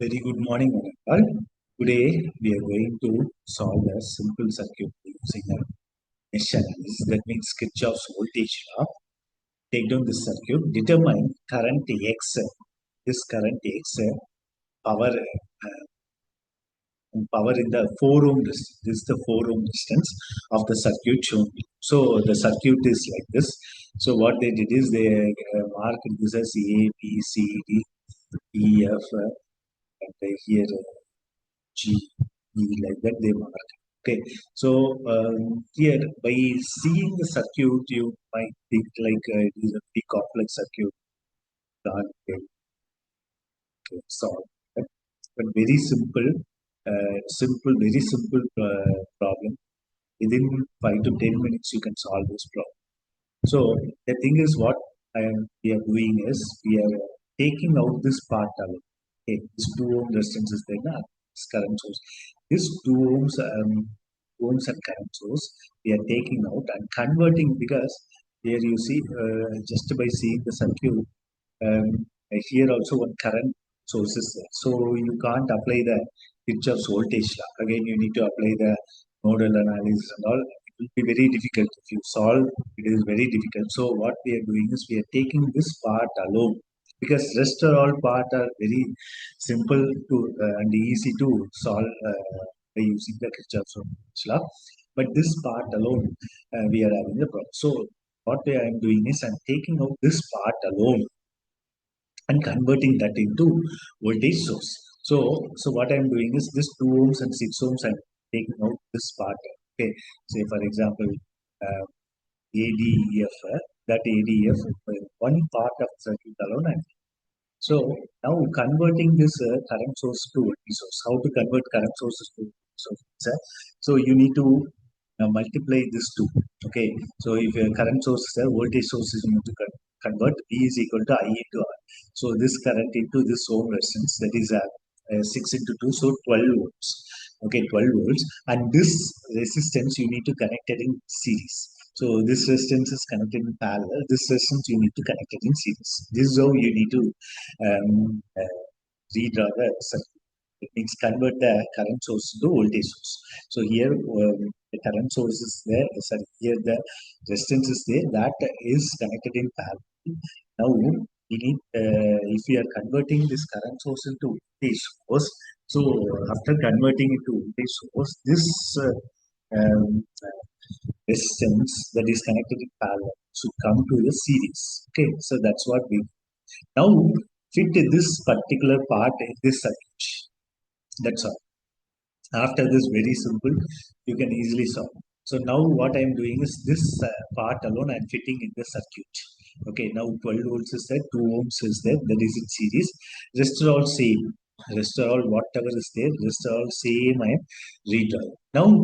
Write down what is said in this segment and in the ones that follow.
Very good morning, all. Today we are going to solve a simple circuit using a mesh analysis. That means Kirchhoff's voltage law. Take down the circuit, determine current X. This current X power in the 4 ohm resistance. This is the 4 ohm resistance of the circuit shown. So the circuit is like this. So what they did is they marked this as A, B, C, D, E, F, and here G, E, like that they mark. Okay, so here by seeing the circuit, you might think like it is a big complex circuit, can't get solved. But very simple, very simple problem. Within 5 to 10 minutes, you can solve this problem. So the thing is, what we are doing is we are taking out this part alone. Okay, this 2 ohm resistance is there now. This current source. This 2 ohms and current source we are taking out and converting, because here you see just by seeing the circuit, um, here also one current source is there. So you can't apply the Kirchhoff's voltage law. Again, you need to apply the nodal analysis and all. It will be very difficult if you solve. It is very difficult. So what we are doing is we are taking this part alone, because rest are all part are very simple to and easy to solve by using the Kirchhoff's voltage law. But this part alone, we are having a problem. So what I am doing is I am taking out this part alone and converting that into voltage source. So what I am doing is this 2 ohms and 6 ohms, I am taking out this part. Okay, say for example, ADEF, that ADF, one part of circuit alone. So now converting this current source to voltage source. How to convert current sources to voltage source? So you need to multiply this two. Okay, so if your current source is there, voltage source is you need to convert. V is equal to I into R. So this current into this ohm resistance, that is 6 into 2, so 12 volts. Okay, 12 volts, and this resistance you need to connect it in series. So this resistance is connected in parallel. This resistance you need to connect it in series. This is how you need to redraw the circuit. It means convert the current source to voltage source. So here the current source is there. Sorry, here the resistance is there. That is connected in parallel. Now we need, if we are converting this current source into voltage source, so after converting it to voltage source, this um, resistance that is connected in parallel should come to the series. Okay, so that's what we now fit this particular part in this circuit. That's all. After this, very simple, you can easily solve. So now what I am doing is this part alone I am fitting in the circuit. Okay, now 12 volts is there, 2 ohms is there, that is in series. Rest are all same. Rest are all whatever is there, rest are all same. I am redrawing. Now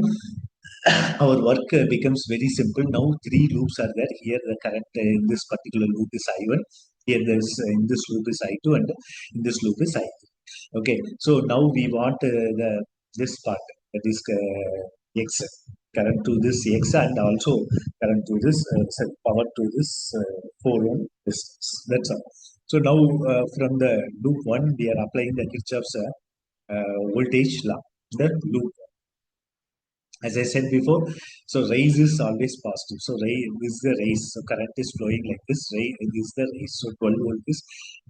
our work becomes very simple. Now 3 loops are there. Here the current in this particular loop is I1. Here there's in this loop is I2, and in this loop is I3. Okay, so now we want the this part, that is X, current to this X, and also current to this power to this 4 ohm resistance. That's all. So now from the loop 1 we are applying the Kirchhoff's voltage law. The loop, as I said before, so raise is always positive. So raise, this is the raise. So current is flowing like this. Raise, this is the raise. So 12 volt is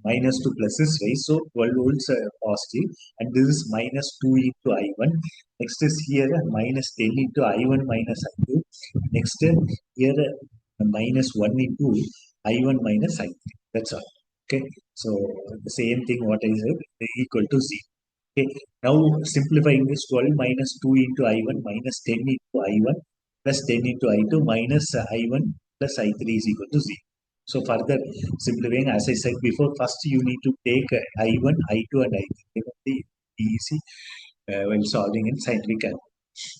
minus to plus is raise. So 12 volts positive, and this is minus 2 into I1. Next is here minus 10 into I1 minus I2. Next here minus 1 into I1 minus I3. That's all. Okay. So the same thing what I said, equal to 0. Okay. Now simplifying this, 12 minus 2 into I1 minus 10 into I1 plus 10 into I2 minus I1 plus I3 is equal to 0. So further simplifying, as I said before, first you need to take I1, I2 and I3. Be easy while solving in scientific calculation.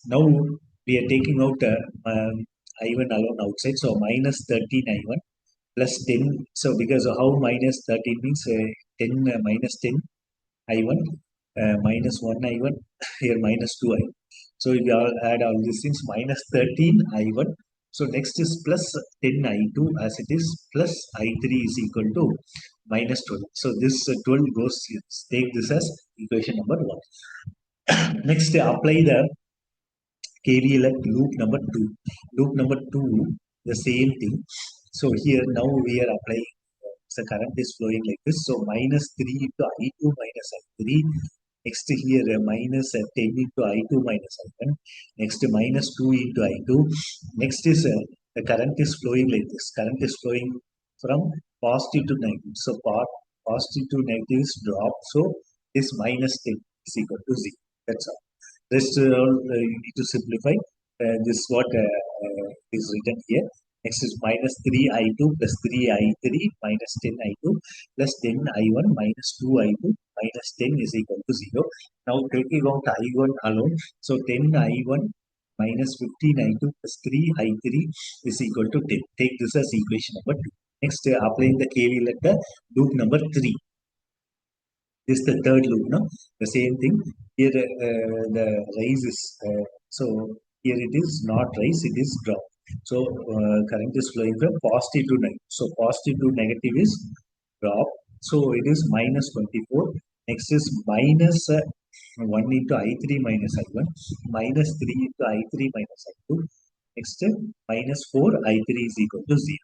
Now we are taking out I1 alone outside. So minus 13 I1 plus 10. So because of how minus 13 means 10 minus 10 I1 minus 1 I1, here minus 2 I1. So if you all add all these things, minus 13 I1. So next is plus 10 I2 as it is, plus I3 is equal to minus 12. So this 12 goes, take this as equation number 1. Next, apply the KVL at loop number 2. Loop number 2, the same thing. So here now we are applying, the current is flowing like this. So minus 3 into I2 minus I3. Next here minus 10 into I2 minus I1. Next minus 2 into I2. Next is the current is flowing like this. Current is flowing from positive to negative. So positive to negative is drop. So this minus 10 is equal to 0. That's all. Rest all you need to simplify. This is what is written here. Next is minus 3 I2 plus 3 I3 minus 10 I2 plus 10 I1 minus 2 I2 minus 10 is equal to 0. Now taking out I1 alone. So 10 I1 minus 15 I2 plus 3 I3 is equal to 10. Take this as equation number 2. Next, applying the KVL at the loop number 3. This is the third loop, no? The same thing. Here the rise is, so here it is not rise, it is drop. So current is flowing from positive to negative. So positive to negative is drop. So it is minus 24. Next is minus 1 into I3 minus I1. Minus 3 into I3 minus I2. Next minus 4 I3 is equal to 0.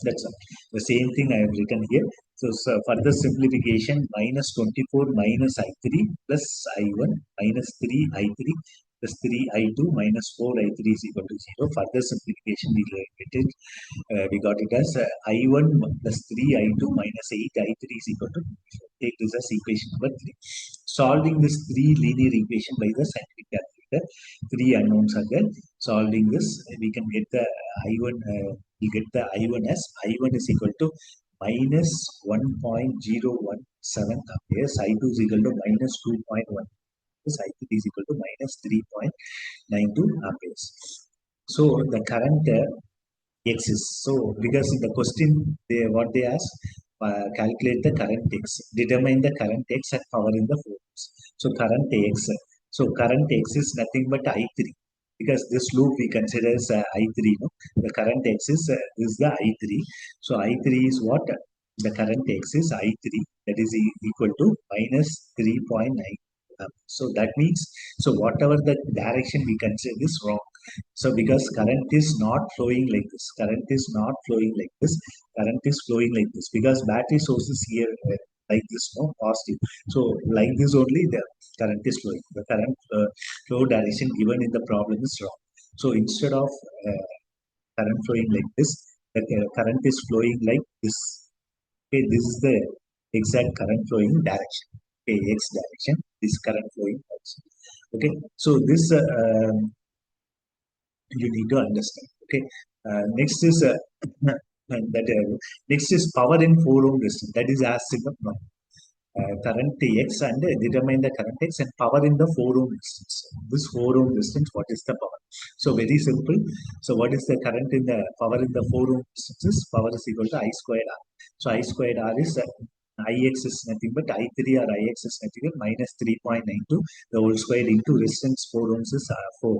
That's all. The same thing I have written here. So further simplification, minus 24 minus I3 plus I1 minus 3 I3 plus 3 I2 minus 4 I3 is equal to 0. Further simplification, we got it as I1 plus 3 I2 minus 8 I3 is equal to 0. Take this as equation number 3. Solving this 3 linear equation by the scientific calculator. 3 unknowns are there. Solving this, we can get the I1, we get the I1 as I1 is equal to minus 1.017 amperes, I2 is equal to minus 2.1 amperes, I3 is equal to minus 3.92 amperes. So the current X is, so because in the question what they ask, calculate the current X, determine the current X at power in the force. So current X, so current X is nothing but I3, because this loop we consider as I3. No? The current X is the I3. So I3 is what? The current X is I3, that is equal to minus 3.9. So that means, so whatever the direction we consider is wrong. So because current is not flowing like this, current is not flowing like this, current is flowing like this, because battery source is here like this, no, positive. So like this only the current is flowing. The current flow direction given in the problem is wrong. So instead of current flowing like this, the current is flowing like this. Okay, this is the exact current flowing direction. Okay, x direction, this current flowing direction. Okay, so this you need to understand. Okay, next is that next is power in 4 ohm resistance. That is as simple now. Current X and determine the current X and power in the 4 ohm resistance. This 4 ohm resistance, what is the power? So very simple. So what is the current in the power in the 4 ohm resistance? Power is equal to I squared R. So I squared R is Ix is nothing but I3 or Ix is nothing but minus 3.92, the whole square into resistance 4 ohms is 4.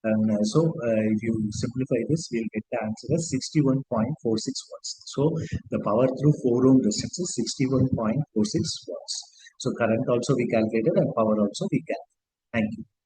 And if you simplify this, we'll get the answer as 61.46 watts. So the power through 4 ohm resistance is 61.46 watts. So current also we calculated and power also we calculated. Thank you.